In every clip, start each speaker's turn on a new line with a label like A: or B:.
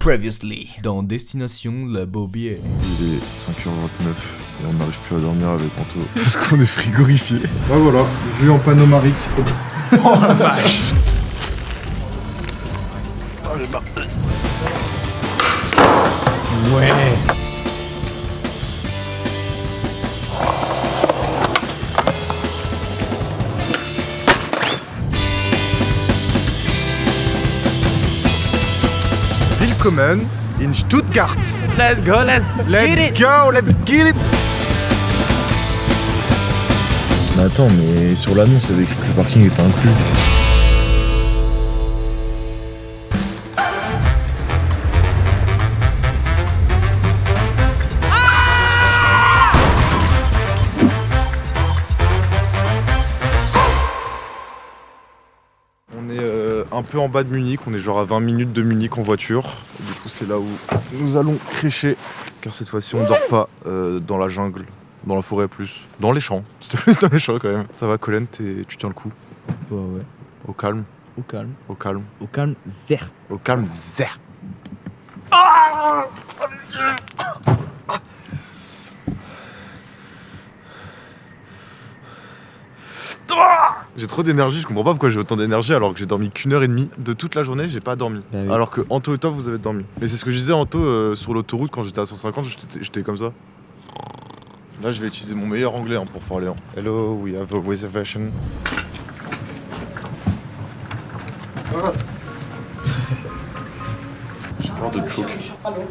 A: Previously, dans Destination La Bobière.
B: Il est 5h29 et on n'arrive plus à dormir avec Anto parce qu'on est frigorifié. Ah voilà, vue en panoramique.
A: Oh la vache! Ouais!
B: Willkommen in Stuttgart.
A: Let's go, let's
B: get it. Mais attends, mais sur l'annonce, il y avait écrit que le parking était inclus. On est un peu en bas de Munich, on est genre à 20 minutes de Munich en voiture. Du coup, c'est là où nous allons crécher. Car cette fois-ci, on dort pas dans la jungle, dans la forêt plus, dans les champs. C'est dans les champs quand même. Ça va, Colin, tu tiens le coup?
A: Ouais.
B: Au calme,
A: Au calme.
B: au calme,
A: Au calme, zer.
B: au calme, zer. J'ai trop d'énergie, je comprends pas pourquoi j'ai autant d'énergie alors que j'ai dormi qu'1 heure et demie de toute la journée, j'ai pas dormi.
A: Bah oui.
B: Alors que Anto et toi vous avez dormi. Mais c'est ce que je disais Anto sur l'autoroute quand j'étais à 150, j'étais comme ça. Là je vais utiliser mon meilleur anglais pour parler. Hello, we have a reservation. J'ai peur de choke.
C: Hello.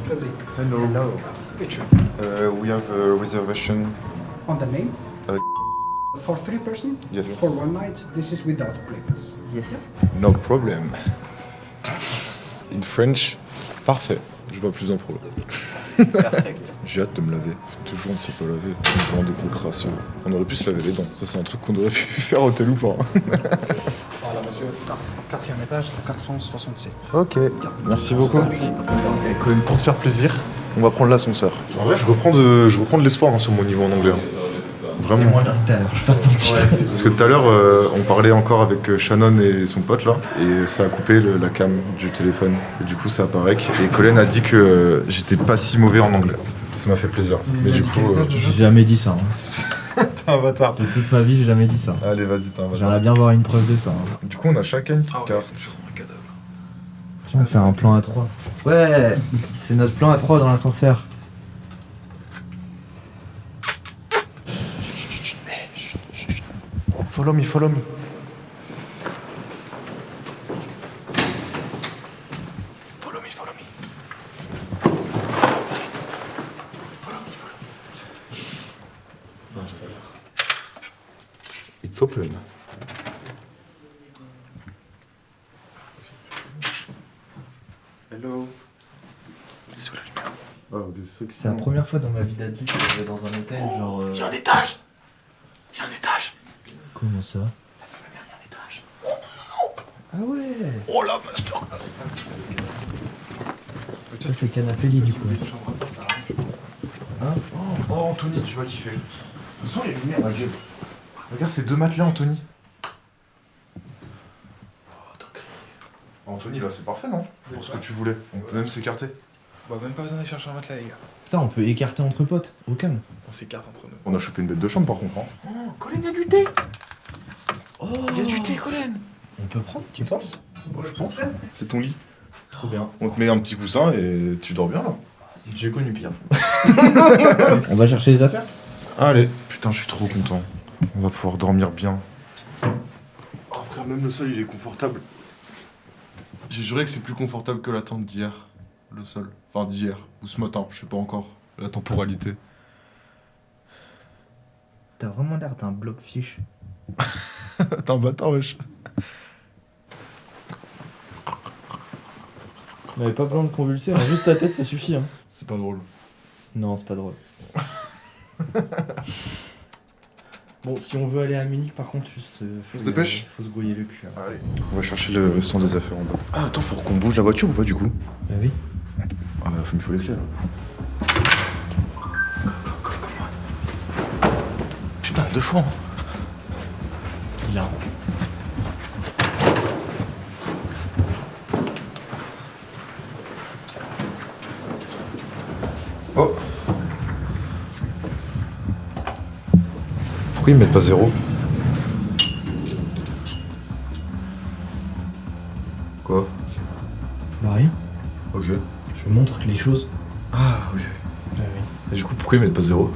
C: Kazi.
B: Hello.
C: Picture.
B: We have a reservation.
C: On the name?
B: Uh,
C: For 3 person?
B: Yes.
C: For 1 night, this is without breakfast.
A: Yes.
B: No problem. In French, parfait. Je vois plus en pro.
A: Perfect.
B: J'ai hâte de me laver. Toujours on ne s'est pas lavé. On est vraiment des gros crasseux. On aurait pu se laver les dents. Ça c'est un truc qu'on aurait pu faire au tel ou pas.
C: Voilà, monsieur. 4e étage, 467.
B: Ok. Merci beaucoup. Et Colin, pour te faire plaisir, on va prendre l'ascenseur. En vrai, je reprends de l'espoir sur mon niveau en anglais. Vraiment.
A: Moins bien que tout à l'heure, je vais pas te mentir.
B: Parce que tout à l'heure, on parlait encore avec Shannon et son pote là, et ça a coupé la cam du téléphone. Et du coup, ça apparaît. Et Colin a dit que j'étais pas si mauvais en anglais. Ça m'a fait plaisir. Mais du coup,
D: J'ai jamais dit ça.
B: t'es un bâtard.
D: De toute ma vie, j'ai jamais dit ça.
B: Allez, vas-y, t'es un bâtard.
D: J'aimerais bien voir une preuve de ça.
B: Du coup, on a chacun une petite carte.
D: Tiens, on fait un plan à 3. Ouais, c'est notre plan à 3 dans l'ascenseur.
B: Follow me, follow me. Follow me, follow me. Follow me, follow me. It's open. Hello. C'est où la lumière?
D: C'est la première fois dans ma vie d'adulte que je vais dans un hôtel, genre.
B: Y'a un étage. Y'a un étage.
D: Comment ça?
B: Y'a un étage.
D: Ah ouais.
B: Oh la master.
D: Ça, c'est canapé lit du coup. Hein?
B: Oh Anthony, tu vas kiffer. De toute façon, les lumières, ma gueule. Regarde ces 2 matelas, Anthony. Anthony, là, c'est parfait, non? Pour ce que tu voulais. On peut même s'écarter.
E: Bah même pas besoin d'aller chercher un matelas les gars.
D: Putain, on peut écarter entre potes, au calme.
E: On s'écarte entre nous.
B: On a chopé une bête de chambre, par contre. Hein.
E: Oh, Colin, y'a du thé.
D: Oh,
E: Y'a du thé, Colin.
D: On peut prendre, tu penses?
B: Moi, je pense. C'est ton lit.
D: Trop bien.
B: On te met un petit coussin et tu dors bien, là.
D: J'ai connu pire. On va chercher les affaires?
B: Allez. Putain, je suis trop content. On va pouvoir dormir bien. Oh, frère, même le sol, il est confortable. J'ai juré que c'est plus confortable que la tente d'hier. Le sol. Enfin, d'hier. Ou ce matin, je sais pas encore. La temporalité.
D: T'as vraiment l'air d'un bloc-fiche.
B: T'es un bâtard, wesh.
D: On avait pas besoin de convulser, hein. Juste ta tête, ça suffit. Hein.
B: C'est pas drôle.
D: Non, c'est pas drôle. Bon, si on veut aller à Munich, par contre, juste.
B: On se dépêche.
D: Faut se grouiller le cul. Hein.
B: Allez. On va chercher le restant des affaires en bas. Ah, attends, faut qu'on bouge la voiture ou pas, du coup?
D: Bah oui.
B: Ah, bah, il faut les clés, là. Putain, 2 fois, hein.
D: Il a.
B: Oh. Pourquoi ils mettent pas 0? Quoi?
D: Bah rien,
B: Ok.
D: je montre les choses.
B: Ah, ok.
D: Bah oui.
B: Et du coup, pourquoi ils mettent pas 0?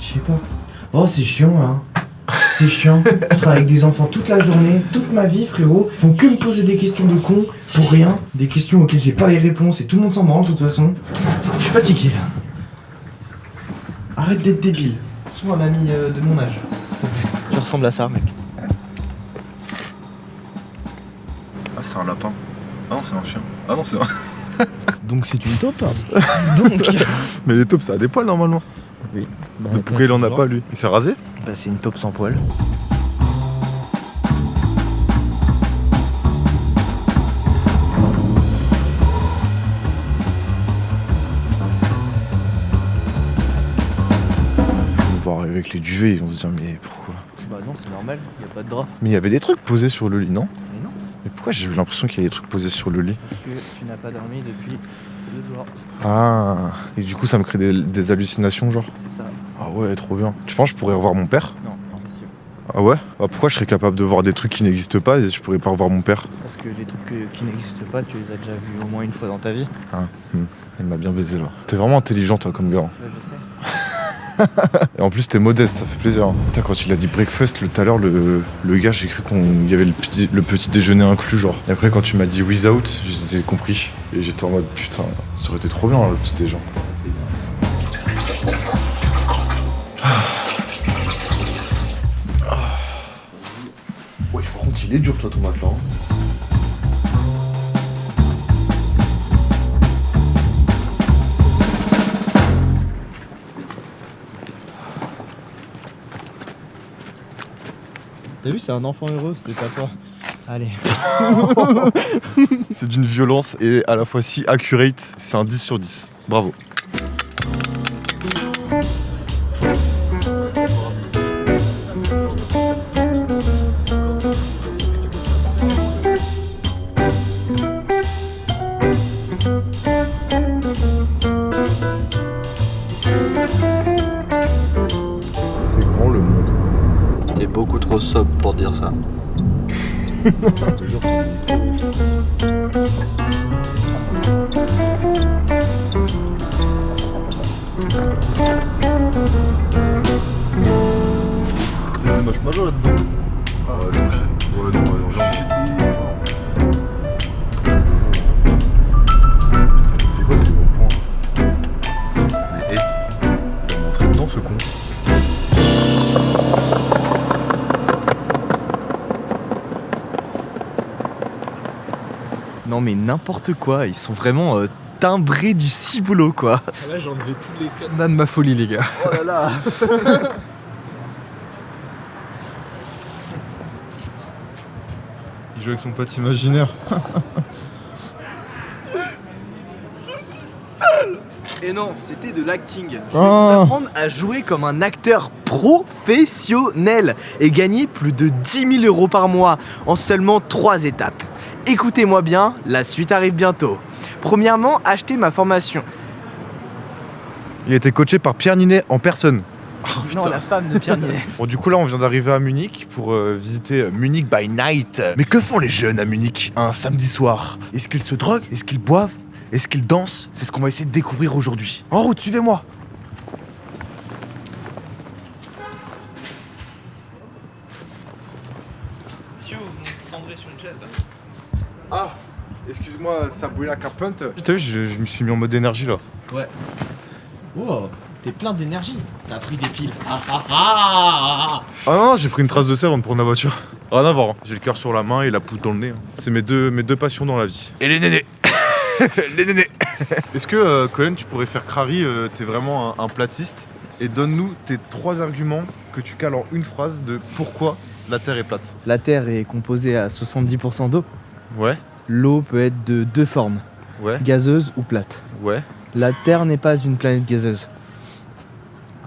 D: Je sais pas. Oh, c'est chiant, hein. C'est chiant. Je travaille avec des enfants toute la journée, toute ma vie, frérot. Ils font que me poser des questions de con pour rien. Des questions auxquelles j'ai pas les réponses et tout le monde s'en branle de toute façon. Je suis fatigué là. Arrête d'être débile. Sois un ami de mon âge, s'il te plaît.
A: Tu ressembles à ça, mec.
B: Ah, c'est un lapin. Ah non, c'est un chien. Ah non, c'est un.
A: Donc c'est une taupe. Donc.
B: Mais les taupes, ça a des poils normalement.
A: Oui. Bah,
B: Mais pourquoi il en a pas lui? Il s'est rasé?
A: Bah c'est une taupe sans poil.
B: Ils vont voir avec les duvets, ils vont se dire mais pourquoi?
A: Bah non, c'est normal, y a pas de drap.
B: Mais il y avait des trucs posés sur le lit, non?
A: Mais non,
B: Mais pourquoi j'ai eu l'impression qu'il y avait des trucs posés sur le lit?
A: parce que tu n'as pas dormi depuis 2 jours.
B: Ah, et du coup ça me crée des hallucinations genre?
A: C'est ça.
B: Ah ouais, trop bien. Tu penses que je pourrais revoir mon père?
A: Non, impossible.
B: Ah ouais? Ah pourquoi je serais capable de voir des trucs qui n'existent pas et je pourrais pas revoir mon père?
A: Parce que les trucs qui n'existent pas, tu les as déjà vus au moins une fois dans ta vie.
B: Il m'a bien baisé là. T'es vraiment intelligent toi comme gars.
A: Là, je sais.
B: Et en plus t'es modeste, ça fait plaisir. Hein. Putain, quand il a dit breakfast tout à l'heure, le gars, j'ai cru qu'il y avait le petit déjeuner inclus genre. Et après quand tu m'as dit without, j'ai compris. Et j'étais en mode putain, ça aurait été trop bien le petit déjeuner. Ouais, par contre il est dur toi ton matelas. Hein.
A: T'as vu, c'est un enfant heureux, c'est pas toi. Allez.
B: C'est d'une violence et à la fois si accurate, c'est un 10 sur 10. Bravo. C'est grand le monde.
A: T'es beaucoup trop sobre pour dire ça.
B: T'es des matchs majeurs là-dedans. Ah ouais, donc. Ouais, non, ouais, putain, c'est quoi ces bons points? Mais hé, il va m'entrer dedans ce con.
A: Non mais n'importe quoi, ils sont vraiment timbrés du ciboulot quoi.
E: Là, j'ai enlevé tous les cadenas de ma folie, les gars.
A: Oh là là.
B: Il joue avec son pote imaginaire.
A: Et non, c'était de l'acting. Je vais vous apprendre à jouer comme un acteur professionnel et gagner plus de 10 000 € par mois en seulement 3 étapes. Écoutez-moi bien, la suite arrive bientôt. Premièrement, achetez ma formation.
B: Il a été coaché par Pierre Ninet en personne.
A: Non, la femme de Pierre Ninet.
B: Bon, du coup, là, on vient d'arriver à Munich pour visiter Munich by Night. Mais que font les jeunes à Munich un samedi soir? Est-ce qu'ils se droguent? Est-ce qu'ils boivent? Est-ce qu'ils dansent? C'est ce qu'on va essayer de découvrir aujourd'hui. En route, suivez-moi.
A: Monsieur, vous venez de cendrer sur une chaise là.
B: Ah, excuse-moi, Sabrina Carpenter. T'as vu, je me suis mis en mode énergie là.
A: Ouais. Wow, t'es plein d'énergie. T'as pris des piles. Ah ah ah.
B: Ah non, j'ai pris une trace de sel avant de prendre la voiture. Rien à voir, hein. J'ai le cœur sur la main et la poudre dans le nez. Hein. C'est mes deux passions dans la vie. Et les nénés. Les nénés. Est-ce que, Colin, tu pourrais faire crari, t'es vraiment un platiste, et donne-nous tes 3 arguments que tu cales en une phrase de pourquoi la Terre est plate.
A: La Terre est composée à 70% d'eau.
B: Ouais,
A: L'eau peut être de 2 formes,
B: ouais,
A: gazeuse ou plate.
B: ouais.
A: La Terre n'est pas une planète gazeuse.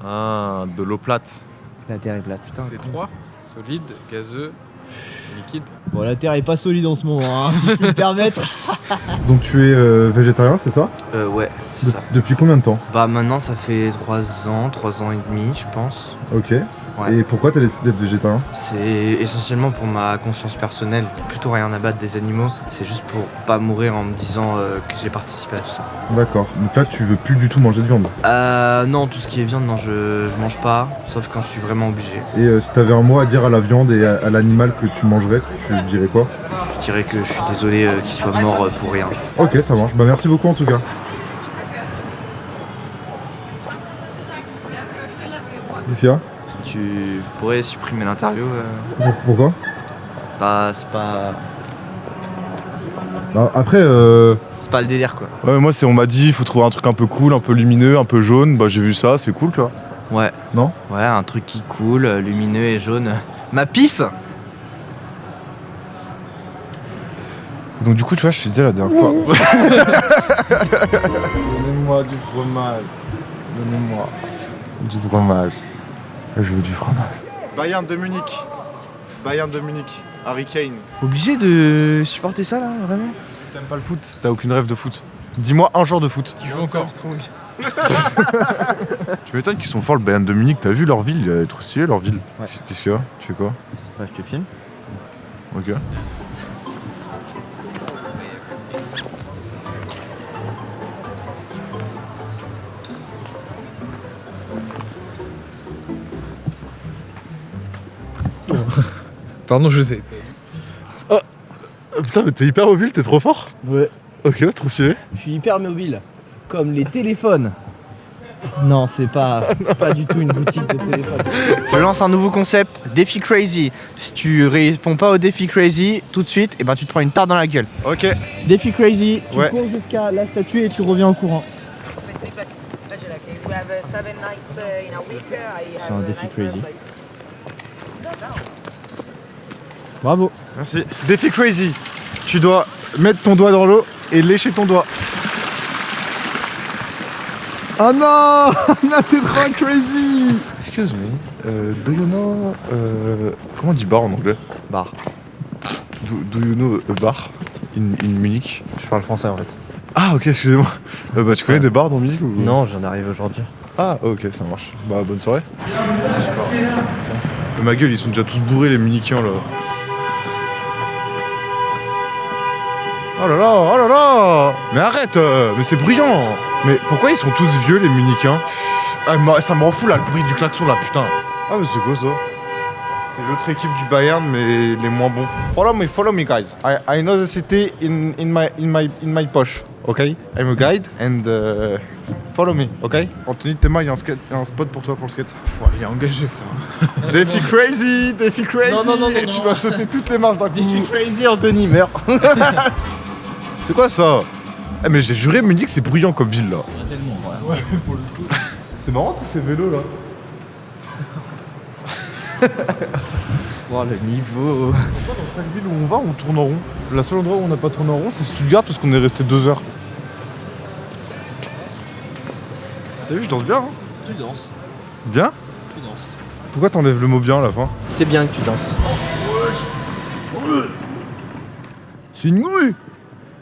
B: Ah, de l'eau plate.
A: La Terre est plate. Putain.
E: C'est 3, solide, gazeux, liquide.
A: Bon, la Terre est pas solide en ce moment, hein, si je puis me permettre.
B: Donc tu es végétarien, c'est ça?
A: Ouais, c'est ça.
B: Depuis combien de temps?
A: Bah maintenant ça fait 3 ans et demi je pense.
B: Ok.
A: Ouais.
B: Et pourquoi t'as décidé d'être végétarien?
A: C'est essentiellement pour ma conscience personnelle, plutôt rien à battre des animaux. C'est juste pour pas mourir en me disant que j'ai participé à tout ça.
B: D'accord. Donc là tu veux plus du tout manger de viande.
A: Non, tout ce qui est viande, non, je mange pas, sauf quand je suis vraiment obligé.
B: Et si t'avais un mot à dire à la viande et à l'animal que tu mangerais, tu dirais quoi?
A: Je dirais que je suis désolé qu'il soit mort pour rien.
B: Ok, ça marche. Bah merci beaucoup en tout cas. Laetitia?
A: Tu pourrais supprimer l'interview
B: Pourquoi?
A: c'est pas
B: Après,
A: c'est pas le délire quoi.
B: ouais, moi on m'a dit il faut trouver un truc un peu cool, un peu lumineux, un peu jaune. Bah j'ai vu ça, c'est cool, tu vois.
A: Ouais.
B: Non?
A: Ouais, un truc qui coule, lumineux et jaune. Ma pisse.
B: Donc du coup, tu vois, je te disais la dernière fois.
F: Donnez-moi du fromage. Donnez-moi
B: Du fromage. Je veux du fromage. Bayern de Munich. Bayern de Munich. Harry Kane.
A: Obligé de supporter ça là, vraiment?
B: T'aimes pas le foot? T'as aucune rêve de foot? Dis-moi un joueur de foot.
E: Qui joue encore.
B: Tu m'étonnes qu'ils sont forts, le Bayern de Munich. T'as vu leur ville? Elle est trop stylée, leur ville.
A: Ouais.
B: Qu'est-ce qu'il y a? Tu fais quoi?
A: Bah je te filme.
B: Ok.
E: Pardon, je sais.
B: Putain, mais t'es hyper mobile, t'es trop fort.
A: Ouais.
B: Ok, trop stylé.
A: Je suis hyper mobile, comme les téléphones. Non, c'est pas du tout une boutique de téléphone. Je lance un nouveau concept, défi crazy. Si tu réponds pas au défi crazy tout de suite, et ben tu te prends une tarte dans la gueule.
B: Ok.
A: Défi crazy, tu
B: Ouais.
A: cours jusqu'à la statue et tu reviens au courant. C'est un défi crazy. Bravo.
B: Merci. Défi crazy. Tu dois mettre ton doigt dans l'eau et lécher ton doigt. Oh non! Non, t'es trop crazy! Excuse me, do you know... comment on dit bar en anglais?
A: Bar.
B: Do you know a bar in Munich?
A: Je parle français en fait.
B: Ah ok, excusez-moi. Bah tu connais des bars dans Munich ou...
A: Non, j'en arrive aujourd'hui.
B: Ah ok, ça marche. Bah bonne soirée. Ma gueule, ils sont déjà tous bourrés les Munichiens là. Oh là là, oh là là! Mais arrête, mais c'est bruyant! Mais pourquoi ils sont tous vieux les Munichiens? Ah, ça me rend fou là, le bruit du klaxon là, putain! Ah mais c'est quoi ça? C'est l'autre équipe du Bayern mais les moins bons. Follow me guys. I know the city in my poche, okay? I'm a guide and follow me, okay? Anthony Théma, il y a un spot pour toi pour le skate.
E: Il est engagé, frère.
B: Défi crazy! Défi crazy!
A: Non,
B: Et tu dois sauter toutes les marches d'un coup.
A: Défi crazy, Anthony meurt.
B: C'est quoi ça? Eh mais j'ai juré Munich c'est bruyant comme ville là.
E: Ouais, pour le coup.
B: C'est marrant tous ces vélos là.
A: Oh le niveau.
B: Dans chaque ville où on va on tourne en rond. Le seul endroit où on n'a pas tourné en rond c'est Stuttgart parce qu'on est resté 2 heures. T'as vu je danse bien hein?
A: Tu danses.
B: Bien?
A: Tu danses.
B: Pourquoi t'enlèves le mot bien à la fin?
A: C'est bien que tu danses.
B: C'est une grue!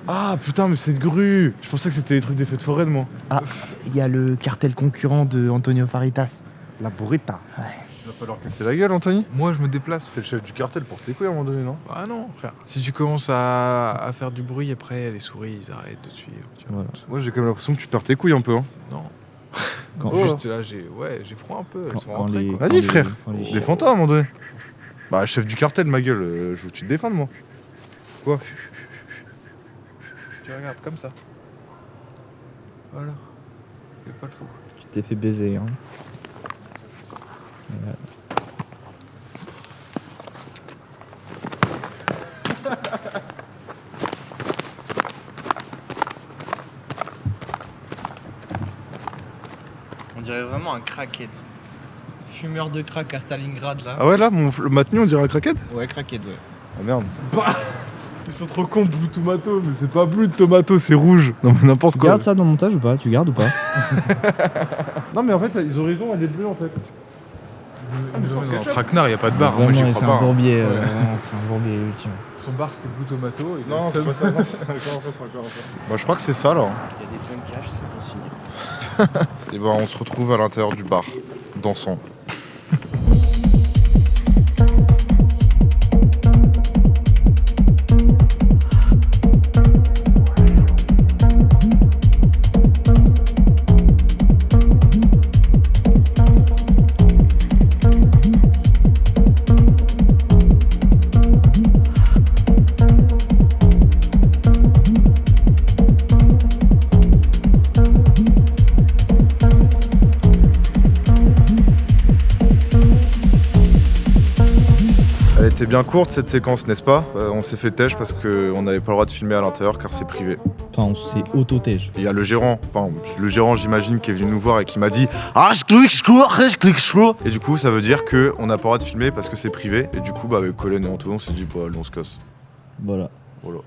B: Ah putain mais c'est une grue! Je pensais que c'était les trucs des feux de forêt de moi.
A: Ah, il y a le cartel concurrent de Antonio Faritas.
B: La burrita.
A: Ouais.
B: Il va falloir casser la gueule Anthony.
E: Moi, je me déplace.
B: C'est le chef du cartel pour tes couilles à un moment donné non?
E: Ah non, frère. Si tu commences à faire du bruit, après, les souris, ils arrêtent de te suivre. Tu vois.
A: Voilà.
B: Moi j'ai quand même l'impression que tu perds tes couilles un peu hein.
E: Non.
A: Quand-
E: Juste là, j'ai froid un peu. Elles sont rentrées, quoi.
B: Vas-y frère,
A: quand les-
B: défends-toi à un moment donné. Bah chef du cartel ma gueule, je veux que tu te défendes moi. Quoi?
E: Tu regardes comme ça. Voilà. Fais pas le fou.
A: Tu t'es fait baiser, hein. On dirait vraiment un crackhead. Fumeur de crack à Stalingrad là.
B: Ah ouais là, le maintenu on dirait un crackhead?
A: Ouais, crackhead, ouais.
B: Ah merde. Ils sont trop cons, Blue Tomato, mais c'est pas Blue Tomato, c'est rouge. Non mais n'importe
A: Tu
B: quoi.
A: gardes ça dans le montage ou pas? Tu gardes ou pas?
B: Non mais en fait, ils ont raison, elle est bleue en fait.
E: Dans Traquenard, il n'y a pas de bar. Moi,
G: Vraiment,
E: j'y
G: c'est
E: crois
G: un
E: pas.
G: bourbier. Vraiment, c'est un bourbier ultime.
E: Son bar, c'était Blue Tomato.
B: Non, c'est pas ça. Non. Bah, je crois que c'est ça là.
A: Il y a des bons cash, c'est bon signé.
B: Et ben on se retrouve à l'intérieur du bar, dansant. Elle était bien courte cette séquence, n'est-ce pas? On s'est fait têche parce qu'on n'avait pas le droit de filmer à l'intérieur car c'est privé.
G: Enfin, on s'est auto-tège.
B: Il y a le gérant, j'imagine qui est venu nous voir et qui m'a dit ah je clique. Et du coup ça veut dire qu'on n'a pas le droit de filmer parce que c'est privé. Et du coup avec Colin et Antoine on s'est dit bah allez on se casse.
G: Voilà.
B: Voilà.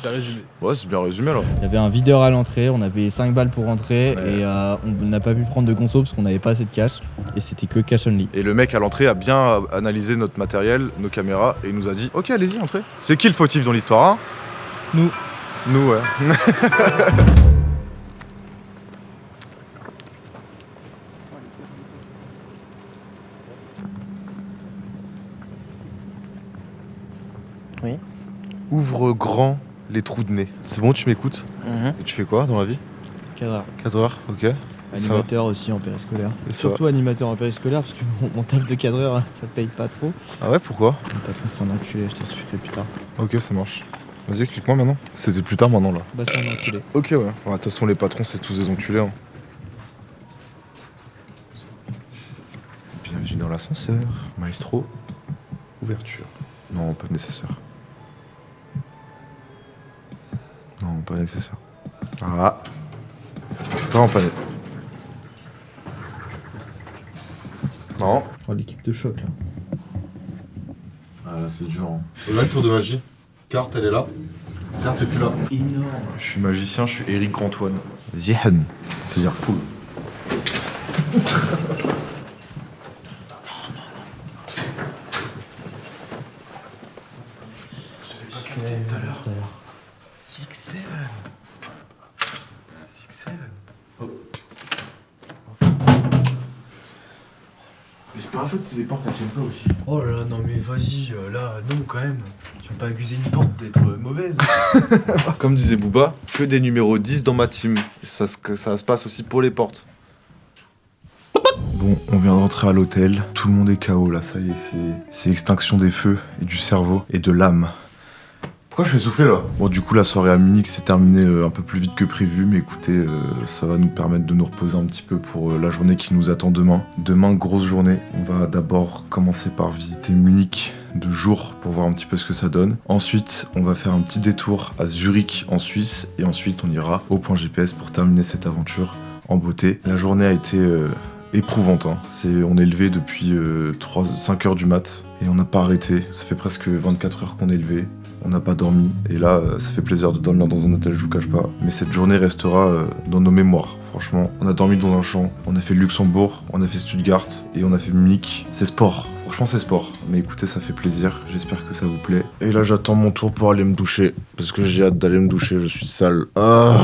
E: T'as résumé.
B: Ouais c'est bien résumé là.
G: Il y avait un videur à l'entrée, on a payé 5 balles pour rentrer
B: Ouais.
G: et on n'a pas pu prendre de conso parce qu'on n'avait pas assez de cash et c'était que cash only.
B: Et le mec à l'entrée a bien analysé notre matériel, nos caméras et il nous a dit ok allez-y entrez. C'est qui le fautif dans l'histoire hein?
G: Nous.
B: Nous ouais.
A: Oui.
B: Ouvre grand les trous de nez. C'est bon, tu m'écoutes? Et tu fais quoi dans la vie?
G: Cadreur.
B: 4 heures, ok.
G: Animateur aussi en périscolaire.
B: Et ça
G: Surtout animateur en périscolaire parce que mon taf de cadreur ça paye pas trop.
B: Ah ouais, pourquoi?
G: Mon patron c'est un enculé, je t'expliquerai plus tard.
B: Ok, ça marche. Vas-y, explique-moi maintenant. C'était plus tard maintenant là.
G: Bah c'est un enculé.
B: Ok, ouais. De toute façon, les patrons, c'est tous des enculés. Hein. Bienvenue dans l'ascenseur, maestro. Ouverture. Non, pas nécessaire. Non, pas nécessaire. Ah. Vraiment pas nécessaire. Non.
G: Oh l'équipe de choc là.
B: Ah là, c'est dur. Hein. Là, le tour de magie. Carte, elle est là. Carte est plus là.
A: Énorme.
B: Je suis magicien, je suis Eric Antoine. Zihan. C'est-à-dire cool.
A: Tout à l'heure. 6-7. 6-7.
D: Mais c'est pas la faute si les portes elles tiennent pas aussi.
A: Oh là là, non mais vas-y, là, non quand même. Tu vas pas accuser une porte d'être mauvaise.
B: Comme disait Booba, que des numéros 10 dans ma team. Et ça se passe aussi pour les portes. Bon, on vient de rentrer à l'hôtel. Tout le monde est KO là, ça y est, c'est extinction des feux et du cerveau et de l'âme. Pourquoi je fais souffler là? Bon, du coup, la soirée à Munich s'est terminée un peu plus vite que prévu, mais écoutez, ça va nous permettre de nous reposer un petit peu pour la journée qui nous attend demain. Demain, grosse journée. On va d'abord commencer par visiter Munich de jour pour voir un petit peu ce que ça donne. Ensuite, on va faire un petit détour à Zurich en Suisse et ensuite on ira au point GPS pour terminer cette aventure en beauté. La journée a été éprouvante. Hein. On est levé depuis 5 heures du mat et on n'a pas arrêté. Ça fait presque 24 heures qu'on est levé. On n'a pas dormi et là ça fait plaisir de dormir dans un hôtel, je vous cache pas. Mais cette journée restera dans nos mémoires. Franchement, on a dormi dans un champ, on a fait Luxembourg, on a fait Stuttgart et on a fait Munich. C'est sport, franchement c'est sport. Mais écoutez, ça fait plaisir, j'espère que ça vous plaît. Et là j'attends mon tour pour aller me doucher. Parce que j'ai hâte d'aller me doucher, je suis sale. Ah.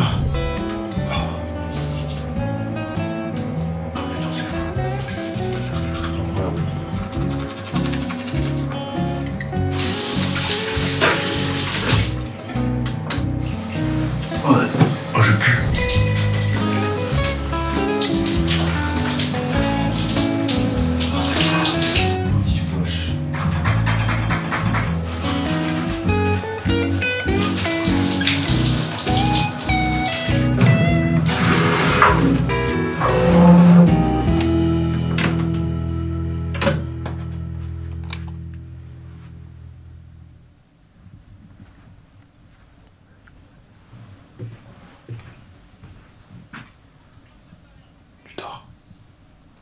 B: Tu dors?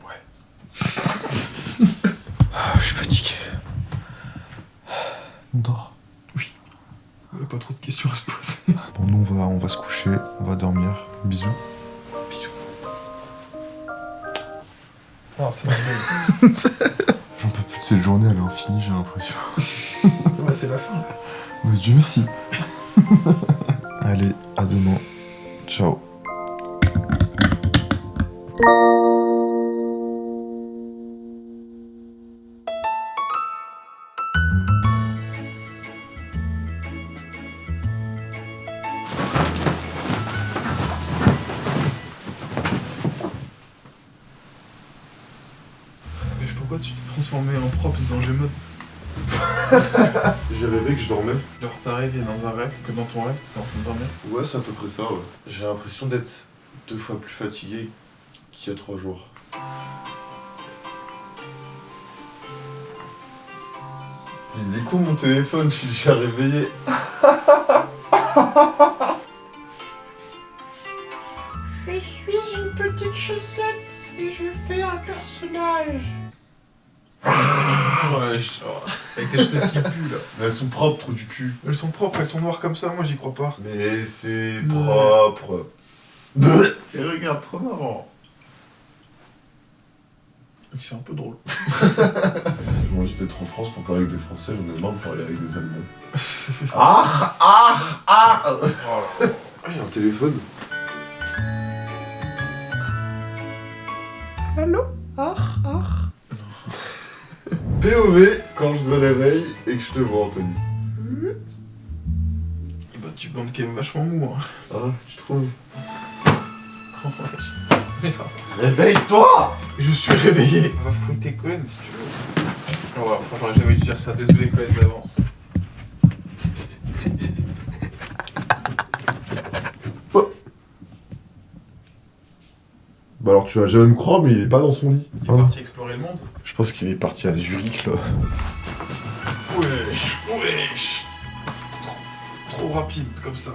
B: Ouais. Je suis fatigué. On dort? Oui. Pas trop de questions à se poser. Bon, nous on va se coucher, on va dormir. Bisous. Bisous. Non, c'est la J'en peux plus de cette journée, elle est infinie, j'ai l'impression.
C: Ouais, c'est la fin.
B: Mais Dieu merci. Allez, à demain. Ciao.
F: Pourquoi tu t'es transformé en props dans Gmod?
B: J'ai rêvé que je dormais.
F: Genre t'as rêvé dans un rêve que dans ton rêve t'étais en train de dormir?
B: Ouais, c'est à peu près ça, ouais. J'ai l'impression d'être 2 fois plus fatigué qu'il y a 3 jours. Il est con mon téléphone, je suis déjà réveillé.
H: Je suis une petite chaussette et je fais un personnage.
F: Ouais, avec tes chaussettes qui puent là.
B: Mais elles sont propres, trou du cul.
F: Elles sont propres, elles sont noires comme ça, moi j'y crois pas.
B: Mais c'est propre. Et regarde, trop marrant.
F: C'est un peu drôle.
B: J'ai envie d'être en France pour parler avec des Français, j'en ai marre de parler avec des Allemands. Ah, il y a un téléphone.
H: Allô?
B: POV quand je me réveille et que je te vois, Anthony.
F: Bah tu bandes quand même vachement mou hein.
B: Ah, tu trouves?
F: Mais ça.
B: Réveille-toi!
F: Je suis réveillé. On va fouiller tes collègues si tu veux. Oh, ouais, franchement j'aurais jamais dû dire ça, désolé collègues d'avance.
B: Bah alors tu vas jamais me croire, mais il est pas dans son lit.
F: Il est parti explorer le monde.
B: Je pense qu'il est parti à Zurich là.
F: Wesh, wesh. Trop rapide comme ça.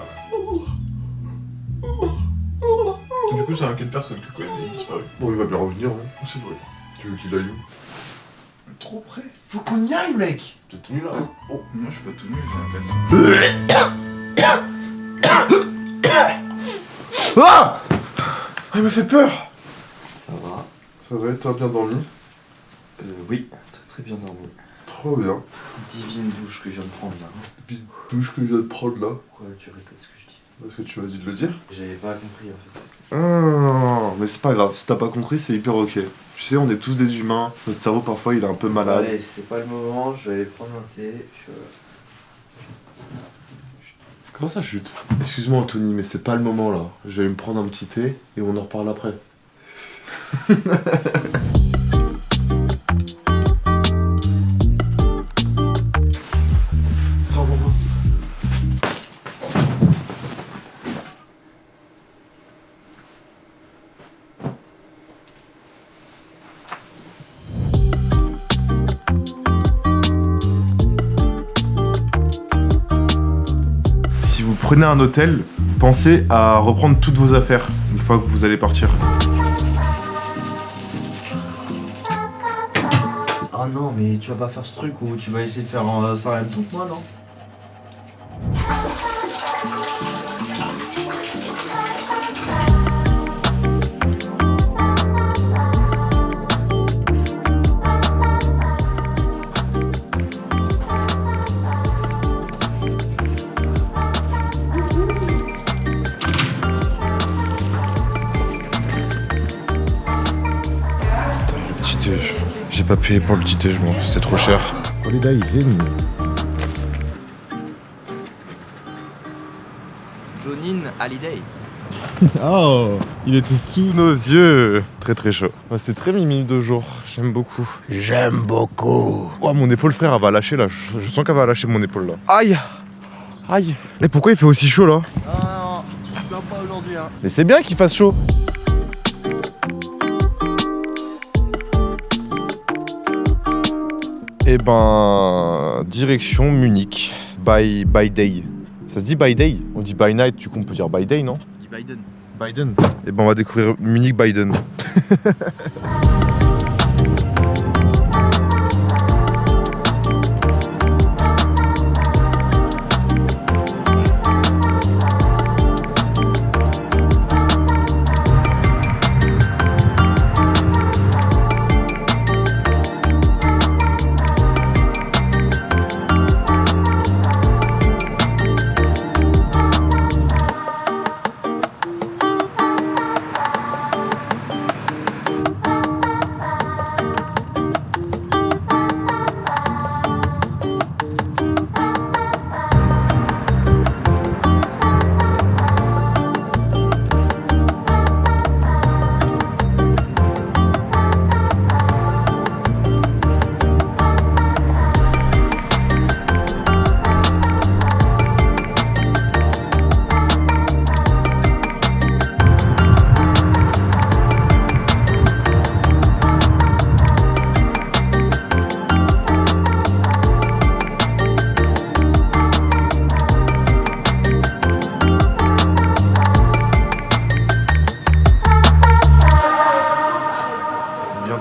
F: Du coup, c'est un quelle personne que Cohen est disparu.
B: Bon, il va bien revenir, hein.
F: C'est vrai.
B: Tu veux qu'il aille où?
F: Trop près.
B: Faut qu'on y aille, mec! T'es tenu là?
F: Oh, moi je suis pas tout nu, j'ai
B: Ah! Il m'a fait peur!
I: Ça va.
B: Ça va, et toi, bien dormi?
I: Oui, très bien dormi.
B: Trop bien.
I: Divine douche que je viens de prendre là.
B: Vite douche que je viens de prendre là.
I: Pourquoi tu répètes ce que je dis?
B: Parce que tu m'as dit de le dire?
I: J'avais pas compris en fait.
B: Ah, mais c'est pas grave, si t'as pas compris, c'est hyper ok. Tu sais, on est tous des humains, notre cerveau parfois il est un peu malade.
I: Allez, c'est pas le moment, je vais aller prendre un thé, puis voilà.
B: Comment ça chute? Excuse-moi Anthony, mais c'est pas le moment là. Je vais aller me prendre un petit thé et on en reparle après. Si vous prenez un hôtel, pensez à reprendre toutes vos affaires une fois que vous allez partir.
I: Ah non, mais tu vas pas faire ce truc ou tu vas essayer de faire ça en même temps que moi, non?
B: Petit-déj. J'ai pas payé pour le petit-déj, moi, c'était trop cher.
G: Holiday Inn.
A: Jonin Hallyday.
G: Oh,
B: Il était sous nos yeux. Très très chaud. Ouais, c'est très mimi de jour, j'aime beaucoup. J'aime beaucoup. Oh, mon épaule, frère, elle va lâcher là. Je sens qu'elle va lâcher mon épaule là. Aïe! Aïe! Et pourquoi il fait aussi chaud là?
A: Non, je pleure pas aujourd'hui, hein.
B: Mais c'est bien qu'il fasse chaud. Eh ben, direction Munich, by day. Ça se dit by day? On dit by night, du coup on peut dire by day, non?
A: On dit Biden.
B: Biden. Eh ben on va découvrir Munich Biden.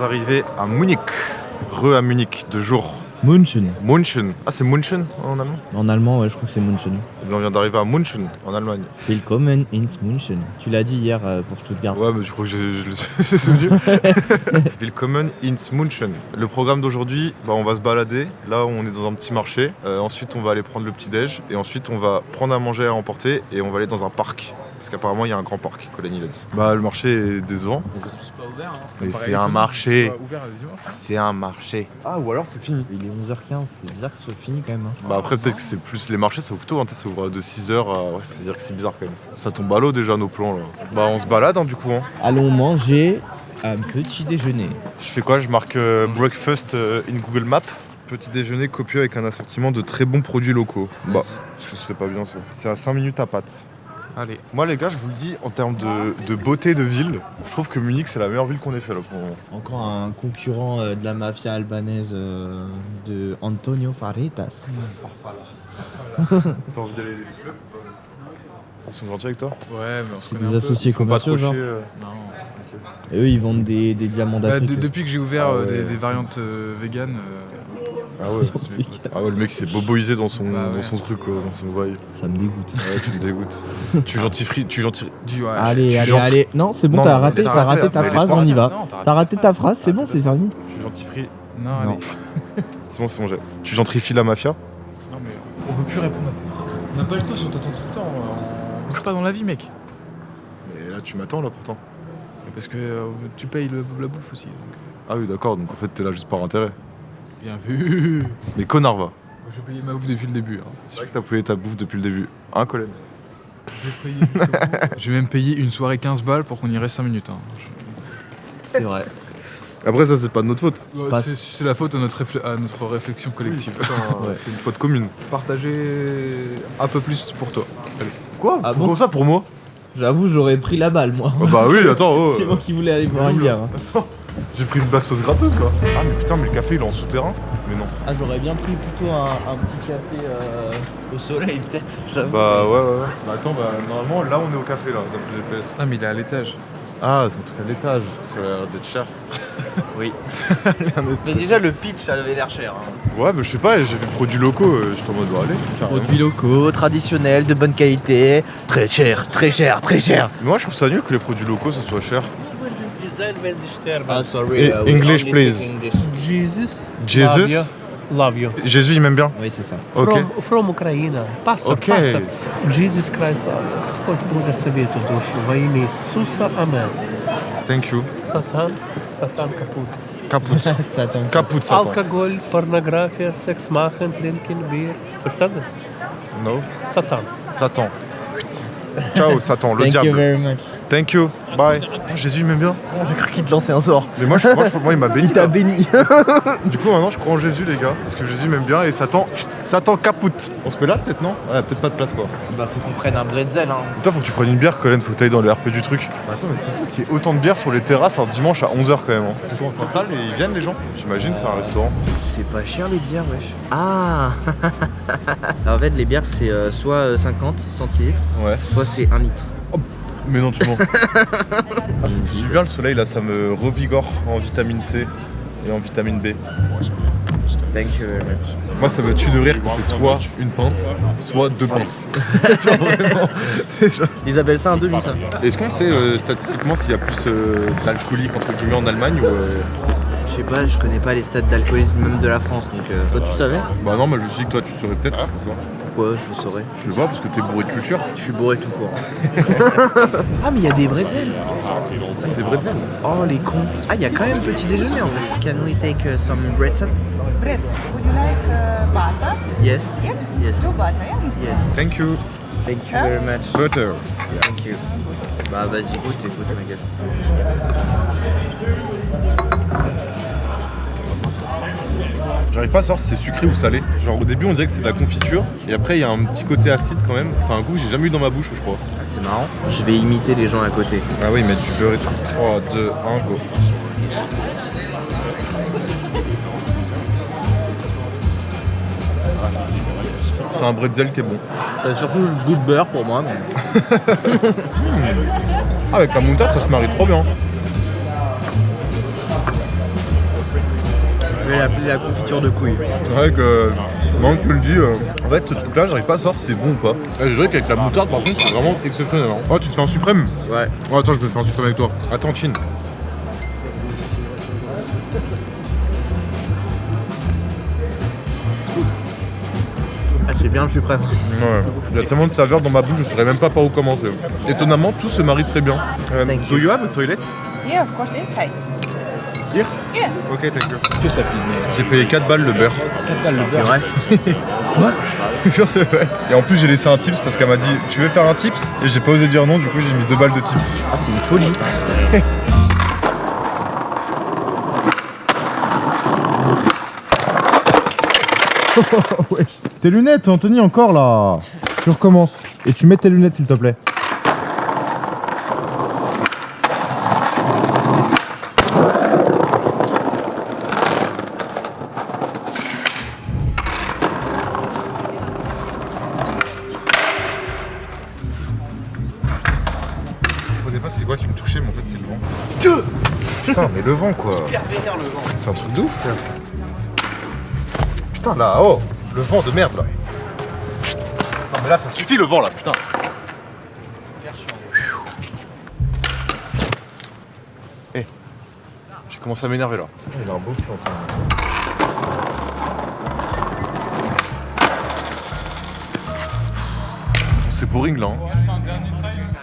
B: d'arriver à Munich. À Munich, de jour.
G: München.
B: München. Ah, c'est München en allemand?
G: En allemand, ouais, je crois que c'est München.
B: Eh bien, on vient d'arriver à München, en Allemagne.
G: Willkommen ins München. Tu l'as dit hier pour Stuttgart.
B: Ouais, mais je crois que c'est souvenu. Willkommen ins München. Le programme d'aujourd'hui, on va se balader. Là, on est dans un petit marché. Ensuite, on va aller prendre le petit-déj. Et ensuite, on va prendre à manger à emporter. Et on va aller dans un parc. Parce qu'apparemment, il y a un grand parc, Colin il a dit. Le marché est décevant. Mais c'est un marché. C'est un marché. Ah, ou alors c'est fini.
G: Il est 11h15, c'est bizarre que ce soit fini quand même.
B: Après, peut-être que c'est plus les marchés, ça ouvre tôt. Ça ouvre de 6h à. Ouais, c'est-à-dire que c'est bizarre quand même. Ça tombe à l'eau déjà, nos plans là. On se balade du coup.
G: Allons manger un petit déjeuner.
B: Je fais quoi? Je marque breakfast in Google Maps. Petit déjeuner copieux avec un assortiment de très bons produits locaux. Ce serait pas bien ça. C'est à 5 minutes à patte.
E: Allez.
B: Moi les gars, je vous le dis, en termes de beauté de ville, je trouve que Munich c'est la meilleure ville qu'on ait fait là pour le moment.
G: Encore un concurrent de la mafia albanaise de Antonio Faritas.
B: T'as envie d'aller les clubs? Ils sont gentils avec toi?
E: Ouais, mais on se
G: C'est
E: connaît
G: des
E: un peu.
G: associés commerciaux genre.
E: Non.
G: Et eux ils vendent des diamants d'Afrique.
E: Depuis que j'ai ouvert des variantes véganes.
B: Ah ouais, le mec s'est boboisé dans son truc, dans son bail.
G: Ça me dégoûte.
B: Ouais, tu me dégoûtes. tu gentifries.
G: Allez. Non, c'est bon, t'as raté ta phrase, on y va. T'as raté ta phrase, c'est bon, c'est fini.
B: Tu gentifries.
E: Non, allez.
B: C'est bon, tu gentrifies la mafia?
E: Non, mais on peut plus répondre à tes phrases. On n'a pas le temps si on t'attend tout le temps. On bouge pas dans la vie, mec.
B: Mais là, tu m'attends là pourtant.
E: Parce que tu payes la bouffe aussi. Donc.
B: Ah oui, d'accord, donc en fait, t'es là juste par intérêt.
E: Bien vu.
B: Mais connard va.
E: Moi, je payais ma bouffe depuis le début.
B: C'est vrai que t'as payé ta bouffe depuis le début. Hein, Colin?
E: Je vais même payer une soirée 15 balles pour qu'on y reste 5 minutes.
G: C'est vrai.
B: Après, ça, c'est pas de notre faute.
E: C'est la faute à notre réflexion collective.
B: Ouais. C'est une faute commune.
E: Partager un peu plus pour toi. Allez.
B: Quoi?
G: Ah bon?
B: Comme ça pour moi?
G: J'avoue, j'aurais pris la balle, moi.
B: Bah oui, attends.
G: C'est moi qui voulais aller boire une bière.
B: J'ai pris une basse sauce gratos quoi. Ah mais putain, mais le café il est en souterrain? Mais non.
G: Ah, j'aurais bien pris plutôt un petit café au soleil, peut-être, j'avoue.
B: Bah ouais. Attends, normalement là on est au café là, d'après le GPS.
E: Ah, mais il est à l'étage.
B: Ah, c'est un truc à l'étage. Ça a l'air d'être cher.
G: Oui. Mais déjà, le pitch, ça avait l'air cher.
B: Ouais, mais je sais pas, j'ai vu produits locaux, j'étais en mode, allez, carrément.
G: Produits locaux, traditionnels, de bonne qualité, très cher.
B: Mais moi je trouve ça nul que les produits locaux ce soit cher.
G: Ah, sorry.
B: English, please. Jesus?
C: Love you.
B: Jésus il m'aime bien?
G: Oui, c'est ça.
B: Ok.
C: From Ukraine. Pastor,
B: Ok.
C: Pastor. Jesus Christ, Господь благословит эту душу во имя Иисуса. Amen.
B: Thank you.
C: Satan kaputt.
B: Kaput.
G: Satan.
B: Kaput, Satan.
C: Alkohol, pornografia, Sex machen, trinken, Bier. Verstanden?
B: No.
C: Satan.
B: Satan. Ciao, Satan, le
G: Thank you
B: diable.
G: very much.
B: Thank you. Bye. Putain, Jésus il m'aime bien.
G: J'ai cru qu'il te lançait un sort.
B: Mais moi il m'a béni.
G: Il t'a béni.
B: Du coup maintenant je crois en Jésus les gars. Parce que Jésus m'aime bien et Satan capoute. On se met là peut-être non? Ouais, peut-être pas de place quoi.
G: Bah, faut qu'on prenne un bretzel, hein.
B: Toi faut que tu prennes une bière Colin, faut que t'ailles dans le RP du truc. Attends mais c'est fou qu'il y ait autant de bières sur les terrasses un dimanche à 11h quand même. Du coup on s'installe et ils viennent les gens. J'imagine c'est un restaurant.
A: C'est pas cher les bières, wesh. Ah. Alors, en fait, les bières c'est soit 50 centilitres,
B: Ouais.
A: soit c'est 1 litre.
B: Mais non tu mens. Ah ça me fait du bien le soleil là, ça me revigore en vitamine C et en vitamine B.
A: Thank you very much.
B: Moi ça me tue de rire que c'est soit une pinte, soit 2 pintes. Genre vraiment.
A: Ils appellent ça un demi, ça.
B: Est-ce qu'on sait statistiquement s'il y a plus d'alcooliques entre guillemets en Allemagne ou
A: Je sais pas, je connais pas les stats d'alcoolisme même de la France, donc toi tu savais?
B: Bah non, mais je me suis dit que toi tu saurais peut-être, c'est pour ça.
A: Pourquoi je le saurais?
B: Je sais pas, parce que t'es bourré de culture.
A: Je suis bourré tout court. Ah mais il y a des bretzels.
B: Des bretzels.
A: Oh les cons. Ah il y a quand même petit déjeuner en fait. Can we take some bretzel?
J: Bread. Would you like butter?
A: Yes.
J: Yes.
A: Yes.
J: No butter, yeah?
A: Yes.
B: Thank you.
A: Thank you very much.
B: Butter.
A: Thank you. Bah vas-y, goûte ma gueule.
B: J'arrive pas à savoir si c'est sucré ou salé. Genre au début on dirait que c'est de la confiture et après il y a un petit côté acide quand même. C'est un goût que j'ai jamais eu dans ma bouche je crois.
A: Ah, c'est marrant. Je vais imiter les gens à côté.
B: Ah oui, mettre du beurre et tout. 3, 2, 1, go. C'est un bretzel qui est bon.
G: Ça a surtout le goût de beurre pour moi, mais...
B: Ah, avec la moutarde ça se marie trop bien.
I: Je vais l'appeler la confiture de couilles.
B: C'est vrai que, maintenant que tu le dis, en fait ce truc là j'arrive pas à savoir si c'est bon ou pas. Je dirais qu'avec la moutarde par contre c'est vraiment exceptionnel. Hein. Oh tu te fais un suprême?
I: Ouais.
B: Oh attends je vais te faire un suprême avec toi. Attends Chin.
I: Ah c'est bien le suprême.
B: Ouais. Il y a tellement de saveurs dans ma bouche, je saurais même pas par où commencer. Étonnamment tout se marie très bien. Do you have a toilet?
J: Yeah, of course, inside.
B: Here?
J: Yeah.
B: Ok, thank you. J'ai payé 4 balles le beurre.
I: 4 balles le beurre. C'est vrai.
B: Quoi? C'est vrai. Et en plus j'ai laissé un tips parce qu'elle m'a dit tu veux faire un tips? Et j'ai pas osé dire non, du coup j'ai mis 2 balles de tips.
I: Ah c'est une folie.
K: Ouais. Tes lunettes, Anthony, encore là. Tu recommences. Et tu mets tes lunettes s'il te plaît.
B: Au départ c'est quoi qui me touchait mais en fait c'est le vent. Putain mais le vent quoi.
A: Hyper vénère le vent.
B: C'est un truc de ouf frère. Putain là, oh, le vent de merde là. Non mais là ça suffit le vent là, putain. Eh, j'ai commencé à m'énerver là. Il a un beau fond. C'est boring là. Hein.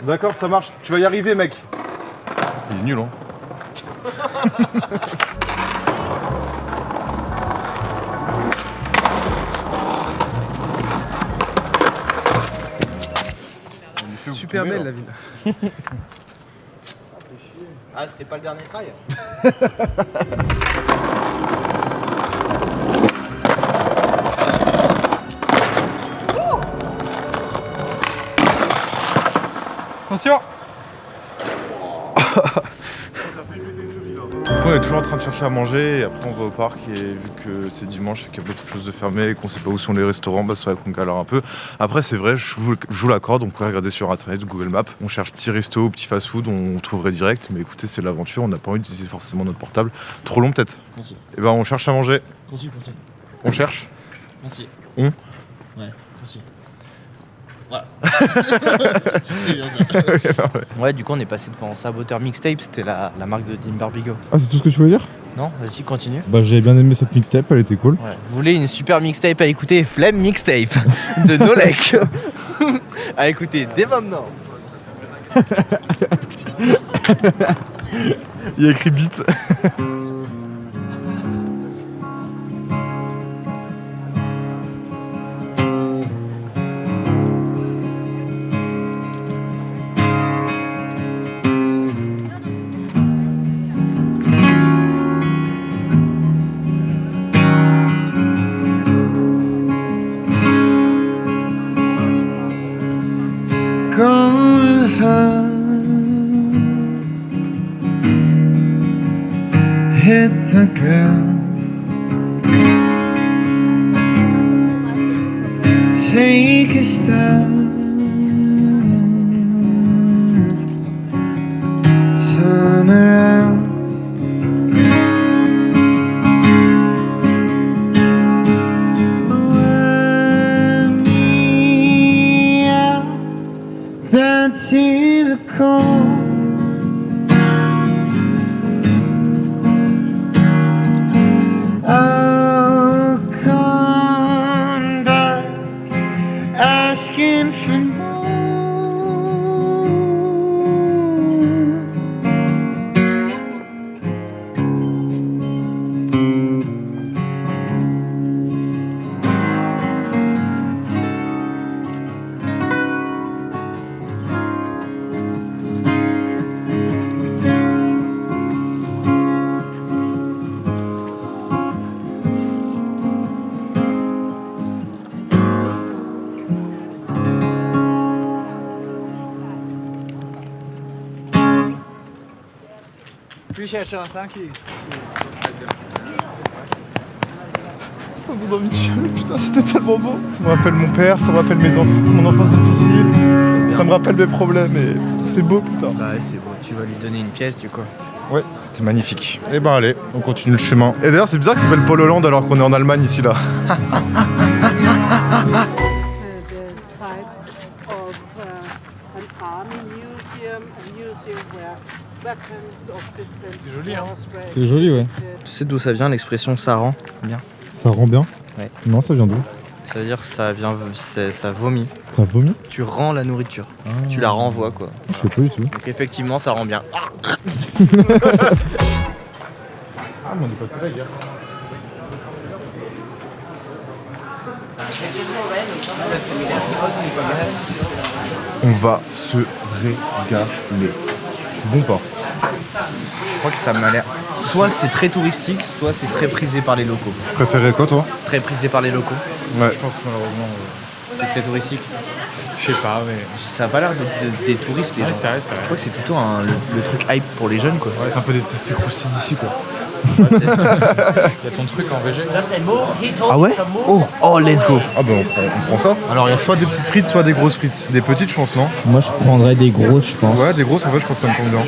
B: D'accord, ça marche. Tu vas y arriver mec. Il est nul hein.
A: Super belle la ville. Ah, c'était pas le dernier trail?
F: Attention.
B: Donc on est toujours en train de chercher à manger et après on va au parc et vu que c'est dimanche et qu'il y a beaucoup de choses de fermées et qu'on sait pas où sont les restaurants, bah c'est vrai qu'on galère un peu. Après c'est vrai, je joue la corde, on pourrait regarder sur internet, Google Maps, on cherche petit resto ou petit fast food, on trouverait direct, mais écoutez c'est l'aventure, on n'a pas envie d'utiliser forcément notre portable. Trop long peut-être. Et ben on cherche à manger.
I: Concis.
B: On cherche.
I: Concis.
B: On.
I: Ouais, concis. Voilà. C'est bien ça. Ouais, du coup, on est passé devant Saboteur Mixtape, c'était la marque de Dim Barbigo.
K: Ah, c'est tout ce que tu voulais dire?
I: Non, vas-y, continue.
K: Bah, j'avais bien aimé cette mixtape, elle était cool.
I: Ouais. Vous voulez une super mixtape à écouter? Flemme Mixtape de Nolek. À écouter dès maintenant.
B: Il y a écrit beat.
L: Hit the ground. Take a step. Turn around. Wear me out. That's the call. I'll come back asking for more.
M: Appreciate it, thank you.
B: Ça me donne envie de chialer, putain c'était tellement beau. Ça me rappelle mon père, ça me rappelle mon enfance difficile, ça me rappelle mes problèmes et c'est beau putain.
I: Bah ouais c'est beau, tu vas lui donner une pièce du coup.
B: Ouais, c'était magnifique. Et ben allez, on continue le chemin. Et d'ailleurs, c'est bizarre que ça s'appelle Paul Hollande alors qu'on est en Allemagne ici là.
E: C'est joli, hein.
K: C'est joli, ouais.
I: Tu sais d'où ça vient l'expression ça rend bien?
K: Ça rend bien?
I: Ouais.
K: Non, ça vient d'où?
I: Ça veut dire ça vomit.
K: Ça vomit?
I: Tu rends la nourriture. Tu la renvoies quoi.
K: Je sais pas du tout.
I: Donc effectivement ça rend bien.
B: Ah, mais on est passé là hier. On va se régaler. C'est bon ou pas?
I: Je crois que ça m'a l'air. Soit c'est très touristique, soit c'est très prisé par les locaux.
B: Tu préférais quoi toi?
I: Très prisé par les locaux.
B: Ouais.
E: Je pense que malheureusement.
I: C'est très touristique.
E: Je sais pas, mais.
I: Ça a pas l'air des touristes les gens.
E: C'est vrai, c'est vrai.
I: Je crois que c'est plutôt le truc hype pour les jeunes quoi.
E: Ouais, c'est un peu des croustilles d'ici quoi. Il y a ton truc en VG.
I: Ah ouais? Oh let's go.
B: Ah bah on prend ça. Alors il y a soit des petites frites, soit des grosses frites. Des petites je pense non?
G: Moi je prendrais des grosses, je pense.
B: Ouais des grosses en fait je crois que ça me tombe bien.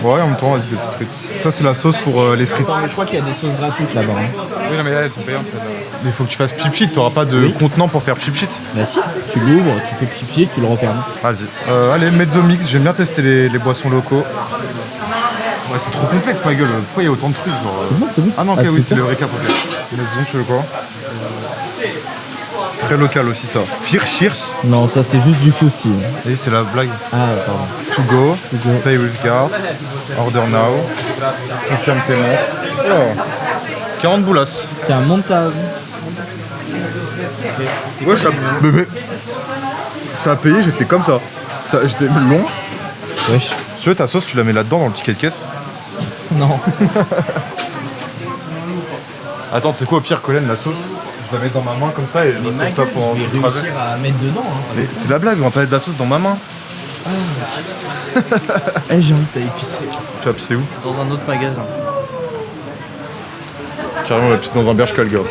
B: Ouais en même temps vas-y des petites frites. Ça c'est la sauce pour les frites.
G: Je crois qu'il y a des sauces gratuites là-bas.
E: Oui non mais là elles sont payantes celles-là.
B: Mais il faut que tu fasses pchit, t'auras pas de contenant pour faire pchit.
G: Bah si, tu l'ouvres, tu fais pipi, tu le refermes.
B: Vas-y. Allez mezzo mix, j'aime bien tester les boissons locaux. Ouais c'est trop complexe ma gueule, pourquoi il y a autant de trucs genre...
K: C'est bon.
B: Ah non ok oui c'est le récap ok. Mezzo tu veux quoi? Très local aussi ça. Firschirch.
G: Non, ça c'est juste du souci.
B: Et c'est la blague.
G: Ah pardon.
B: To go, pay with card, order now, confirme paiement. Oh. 40 boulasses.
G: C'est un montage.
B: Ouais, mais ça a payé, j'étais comme ça. J'étais long.
G: Wesh.
B: Si tu veux, ta sauce, tu la mets là-dedans dans le ticket de caisse.
G: Non.
B: Attends, tu sais quoi, au pire, Colin, la sauce, je la mets dans ma main comme ça et je reste comme ça pendant le trajet.
G: réussir à mettre dedans. Hein.
B: Mais c'est la blague, on va mettre de la sauce dans ma main.
G: Eh, j'ai envie d'épicer.
B: Tu vas pisser où?
I: Dans un autre magasin.
B: Carrément, on va pisser dans un Bershka, girl.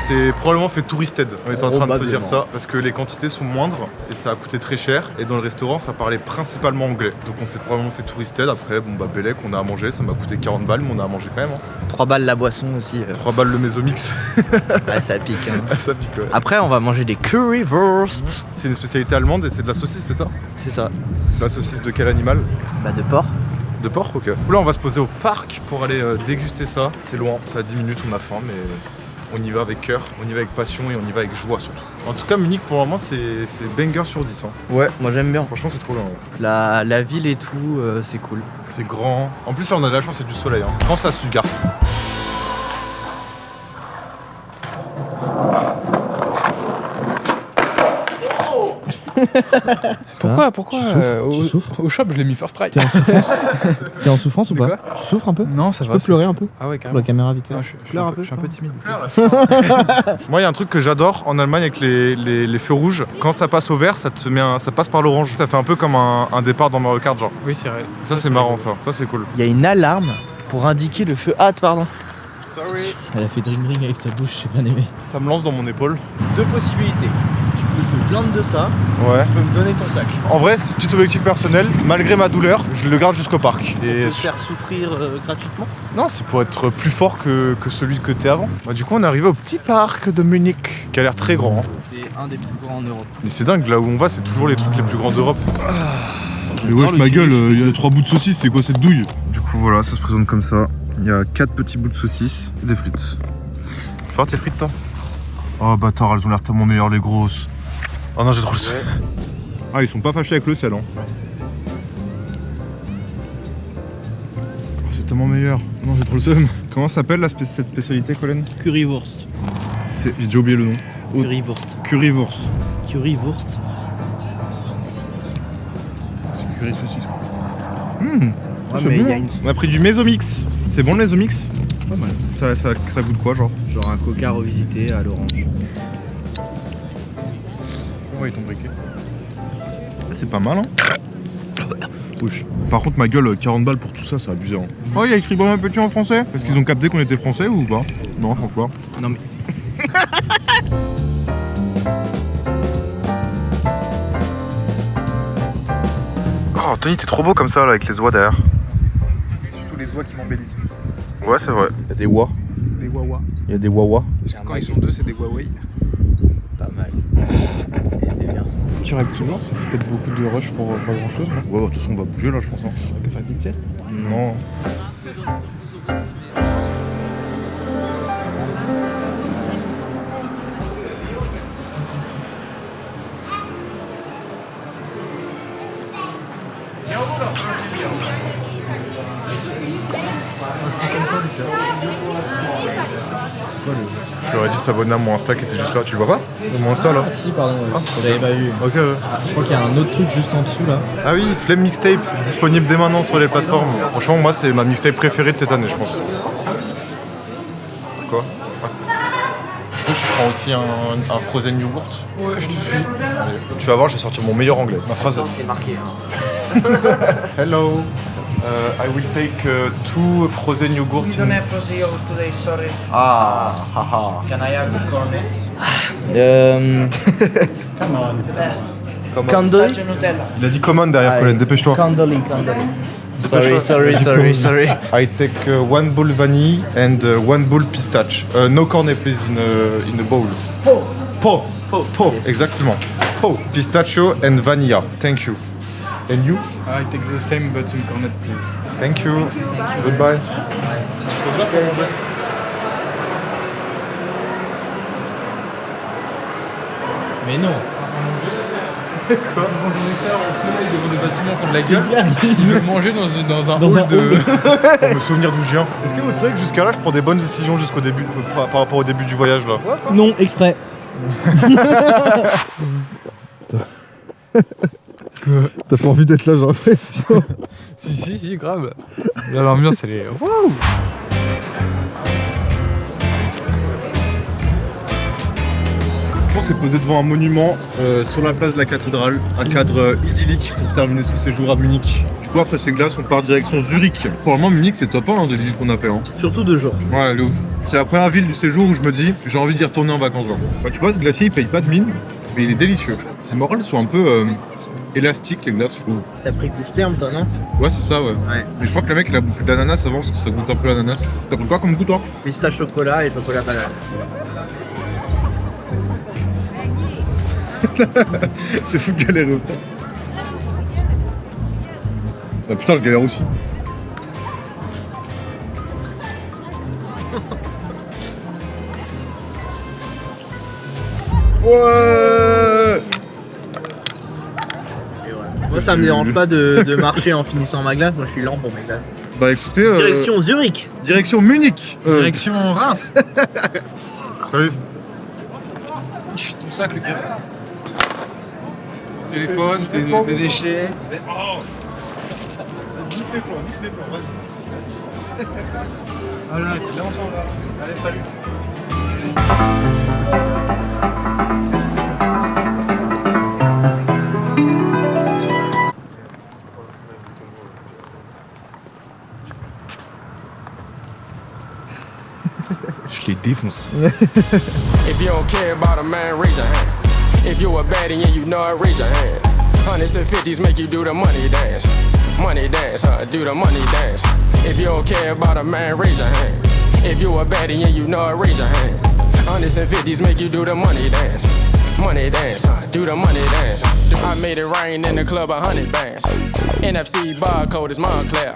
B: C'est probablement fait touristed. On est en train de se dire ça parce que les quantités sont moindres et ça a coûté très cher. Et dans le restaurant, ça parlait principalement anglais. Donc on s'est probablement fait touristed. Après, bon bah Bellec, on a à manger. Ça m'a coûté 40 balles, mais on a à manger quand même.
I: 3 balles la boisson aussi.
B: 3 balles le Mezzomix.
I: Ah, ça pique. Hein.
B: Ah, ça pique, ouais.
I: Après, on va manger des currywurst.
B: C'est une spécialité allemande et c'est de la saucisse, c'est ça?
I: C'est ça.
B: C'est la saucisse de quel animal?
I: Bah, de porc.
B: De porc, ok. Là, on va se poser au parc pour aller déguster ça. C'est loin, ça a 10 minutes, on a faim, mais on y va avec cœur, on y va avec passion et on y va avec joie surtout. En tout cas, Munich, pour le moment, c'est banger sur 10. Hein.
I: Ouais, moi j'aime bien.
B: Franchement, c'est trop bien. Ouais.
I: La ville et tout, c'est cool.
B: C'est grand. En plus, là, on a de la chance, c'est du soleil. Hein. France à Stuttgart.
E: Pourquoi au shop je l'ai mis first try.
G: T'es en souffrance ou pas? Tu souffres un peu?
E: Non, ça
G: tu
E: va.
G: peux pleurer un peu?
E: Ah ouais, carrément.
G: La caméra vite fait.
E: Ah,
G: Pleure un peu.
E: Je suis un peu timide.
B: Moi, il y a un truc que j'adore en Allemagne avec les feux rouges. Quand ça passe au vert, ça passe par l'orange. Ça fait un peu comme un départ dans Mario Kart, genre.
E: Oui, c'est vrai.
B: Ça, c'est marrant, ça. Ça, c'est cool.
I: Il y a une alarme pour indiquer le feu. Ah, pardon.
B: Sorry.
G: Elle a fait drink avec sa bouche, j'ai bien aimé.
B: Ça me lance dans mon épaule.
I: Deux possibilités. Tu peux te plaindre de ça.
B: Ouais.
I: Tu peux me donner ton sac.
B: En vrai, c'est petit objectif personnel. Malgré ma douleur, je le garde jusqu'au parc.
I: Tu peux te faire souffrir gratuitement.
B: Non, c'est pour être plus fort que celui que t'es avant. Bah, du coup, on est arrivé au petit parc de Munich, qui a l'air très grand. Hein.
I: C'est un des plus grands en Europe.
B: Mais c'est dingue, là où on va, c'est toujours les trucs les plus grands d'Europe. Mais wesh, ma gueule, il y a 3 bouts de saucisse, c'est quoi cette douille? Du coup, voilà, ça se présente comme ça. Il y a 4 petits bouts de saucisse et des frites. Fais voir tes frites, toi. Oh, bâtard, elles ont l'air tellement meilleures, les grosses. Oh non, j'ai trop le seum. Ah, ils sont pas fâchés avec le sel, hein. Oh, c'est tellement meilleur. Non, j'ai trop le seum. Comment s'appelle cette spécialité, Colin?
G: Currywurst.
B: J'ai déjà oublié le nom.
G: Currywurst.
B: Currywurst.
G: Currywurst.
E: C'est curry saucisse.
B: Ouais, mais bon. On a pris du Mezzomix. C'est bon le Mezzomix?
G: Pas mal.
B: Ça goûte quoi, genre?
G: Genre un coca revisité à l'orange.
E: Comment ils t'ont briqué?
B: C'est pas mal, hein? Wesh. Par contre, ma gueule, 40 balles pour tout ça, c'est abusé. Hein. Oh, il y a écrit bon appétit en français? Est-ce qu'ils ont capté qu'on était français ou pas? Non, je pense pas.
G: Non mais.
B: Oh, Tony, t'es trop beau comme ça, là, avec les oies derrière.
E: oies qui m'embellissent.
B: Ouais, c'est vrai. Il y a des wa.
E: Des wawa.
K: Il y a des wawa.
E: Parce que quand ils sont deux, c'est des Huawei.
I: Pas mal.
E: Direct souvent, c'est peut-être beaucoup de rush pour pas grand chose.
K: Ouais, bah, de toute façon, on va bouger là, je pense. Hein.
E: On peut faire une petite sieste.
K: Non. Je leur ai dit de s'abonner à mon Insta qui était juste là. Tu le vois pas? Mon Insta là?
G: Ah si, pardon, ouais. J'avais pas vu.
K: Ok, ouais.
G: Je crois qu'il y a un autre truc juste en dessous là.
K: Ah oui, Flemme Mixtape, disponible dès maintenant sur les plateformes. Franchement, moi, c'est ma mixtape préférée de cette année, je pense. Quoi? Je trouve que je prends aussi un frozen yogurt.
E: Ouais, je te suis.
K: Allez, tu vas voir, je vais sortir mon meilleur anglais. Ma phrase.
I: C'est marqué.
K: Hello. I will take 2 frozen yogurt.
I: We don't have frozen yogurt today, sorry.
K: Ah, haha.
I: Can I have the cornet? Come on, the best.
G: Candoli?
I: Pistachio Nutella.
K: Il a dit commande derrière, Colin, dépêche-toi.
G: Candoli.
I: Sorry.
K: I take 1 bowl vanille and 1 bowl pistach. No cornet, please, in a bowl. Po. Yes. Exactement. Po. Pistachio and vanilla. Thank you. And you?
E: I take the same but in cornet, please.
K: Thank you. Goodbye.
G: Mais non.
E: Quoi? Mon directeur en soleil devant le bâtiment contre la gueule, il veut manger dans un hall de...
K: Pour me souvenir d'où je viens. Est-ce que vous trouvez que jusqu'à là, je prends des bonnes décisions jusqu'au début, par rapport au début du voyage là?
G: Non, extrait.
K: T'as pas envie d'être là, j'ai l'impression.
E: Si, grave. Là, l'ambiance, elle est... Wow.
K: On s'est posé devant un monument sur la place de la cathédrale, un cadre idyllique pour terminer ce séjour à Munich. Du coup, après ces glaces, on part direction Zurich. Pour le moment, Munich, c'est top 1 des villes qu'on a fait. Hein.
G: Surtout 2 jours.
K: Ouais, le ouf. C'est la première ville du séjour où je me dis, j'ai envie d'y retourner en vacances. Genre. Bah, tu vois, ce glacier, il paye pas de mine, mais il est délicieux. Ces morales sont un peu élastiques, les glaces, je trouve.
I: T'as pris couche terme, toi, non?
K: Ouais, c'est ça, ouais. Mais je crois que le mec, il a bouffé de l'ananas avant, parce que ça goûte un peu l'ananas. T'as pris quoi comme goût, toi?
I: Pistache chocolat et chocolat banane.
K: C'est fou de galérer autant. Ah putain, je galère aussi. Ouais.
I: Moi, ça me dérange pas de marcher en finissant ma glace. Moi, je suis lent pour mes glaces.
K: Bah écoutez...
I: Direction Zurich.
K: Direction Munich.
E: Direction Reims.
K: Salut.
E: Ton sac, le gars. Ton téléphone, tes déchets.
K: Vas-y, nique les plans, vas-y.
E: Voilà, là on s'en va.
K: Allez, salut. Je les défonce.
N: If you don't care about a man, raise your hand. If you a baddie and you know it, raise your hand. Hundreds and fifties make you do the money dance. Money dance, do the money dance. If you don't care about a man, raise your hand. If you a baddie and you know it, raise your hand. Hundreds and fifties make you do the money dance. Money dance, do the money dance. I made it rain in the club, 100 bands. NFC barcode is Montclair.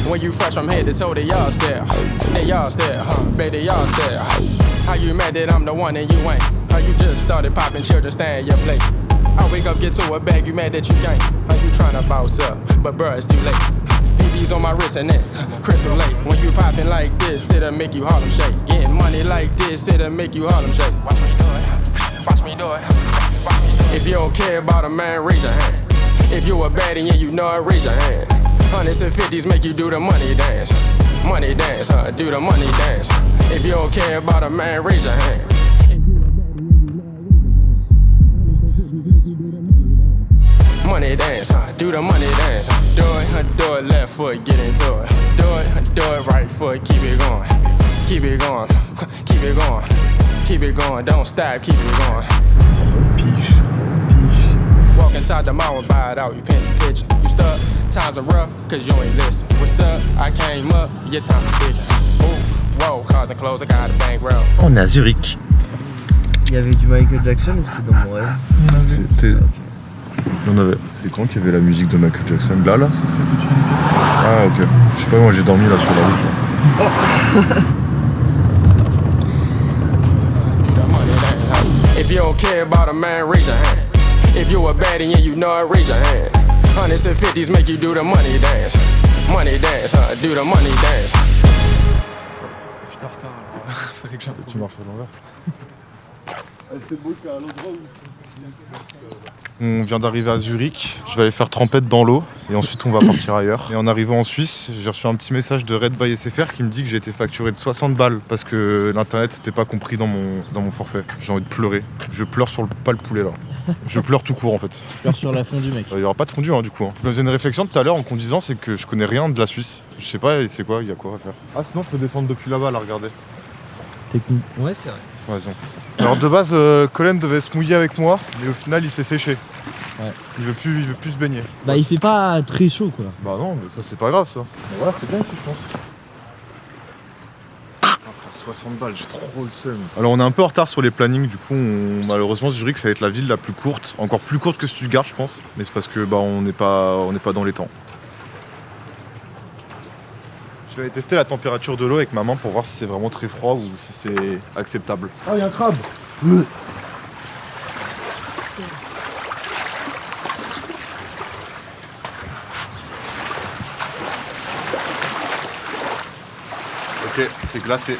N: When you fresh from head to toe, they all stare. They all stare, baby, y'all stare. How you mad that I'm the one and you ain't? How you just started popping children, stay in your place? I wake up, get to a bag, you mad that you can't? How you tryna bounce up? But bruh, it's too late. BB's on my wrist and neck, crystal lake. When you poppin' like this, it'll make you Harlem shake. Getting money like this, it'll make you Harlem shake. Watch me do it. Watch me do it. If you don't care about a man, raise your hand. If you a baddie and you know it, raise your hand. Hundreds and fifties make you do the money dance. Money dance, do the money dance. If you don't care about a man, raise your hand. Money dance, do the money dance. Do it, left foot, get into it. Do it, right foot, keep it going. Keep it going, keep it going. Keep it going, don't stop, keep it going. Walk inside the mall and buy it out, you paint the picture. You stuck. Times are rough, cause you ain't listen. What's up? I came up, your time is ticking. Ooh, whoa, cars and clothes, I got a bankroll.
K: On est à Zurich.
I: Il y avait du Michael Jackson ou c'est dans mon rêve?
K: C'était... Il y en avait. C'est quand qu'il y avait la musique de Michael Jackson? Là là?
E: C'est celle que tu viens de péter.
K: Ah ok. Je sais pas, moi j'ai dormi là sur la route. Là.
N: If you don't care about a man, raise your hand. If you a baddie and you know it, raise your hand. Hundreds and fifties make you do the money dance. Money dance, do the money dance.
E: J'étais en retard, alors fallait que j'improvise.
K: Tu marches à l'envers.
B: C'est beau qu'à l'endroit où
K: On vient d'arriver à Zurich, je vais aller faire trempette dans l'eau et ensuite on va partir ailleurs. Et en arrivant en Suisse, j'ai reçu un petit message de Red by SFR qui me dit que j'ai été facturé de 60 balles parce que l'internet c'était pas compris dans mon forfait. J'ai envie de pleurer. Je pleure sur pas le poulet là. Je pleure tout court en fait.
G: Je pleure sur la fondue mec.
K: Il y aura pas de fondue du coup. Je me faisais une réflexion tout à l'heure en conduisant, c'est que je connais rien de la Suisse. Je sais pas c'est quoi, il y a quoi à faire. Ah sinon je peux descendre depuis là-bas là, regardez.
G: Technique.
E: Ouais, c'est vrai.
K: Vas-y, on fait ça. Alors de base, Colin devait se mouiller avec moi, mais au final il s'est séché.
G: Ouais.
K: Il veut plus se baigner.
G: Bah il fait pas très chaud quoi.
K: Bah non, mais ça c'est pas grave ça. Mais voilà, c'est bien ici je pense. Putain frère, 60 balles, j'ai trop le seum. Alors on est un peu en retard sur les plannings, du coup malheureusement Zurich ça va être la ville la plus courte, encore plus courte que Stuttgart je pense, mais c'est parce que bah on n'est pas dans les temps. Je vais aller tester la température de l'eau avec ma main pour voir si c'est vraiment très froid ou si c'est acceptable.
B: Oh, il y a un crabe.
K: Ok, c'est glacé.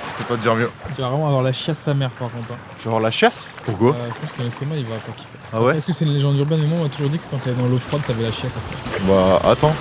K: Je peux pas te dire mieux.
E: Tu vas vraiment avoir la chiasse sa mère par contre.
K: Tu vas avoir la chiasse? Pourquoi?
E: Je pense que Tennessee, il va pas kiffer.
K: Ah ouais?
E: Est-ce que c'est une légende urbaine? Mais moi on m'a toujours dit que quand t'allais dans l'eau froide t'avais la chiasse après.
K: Bah attends.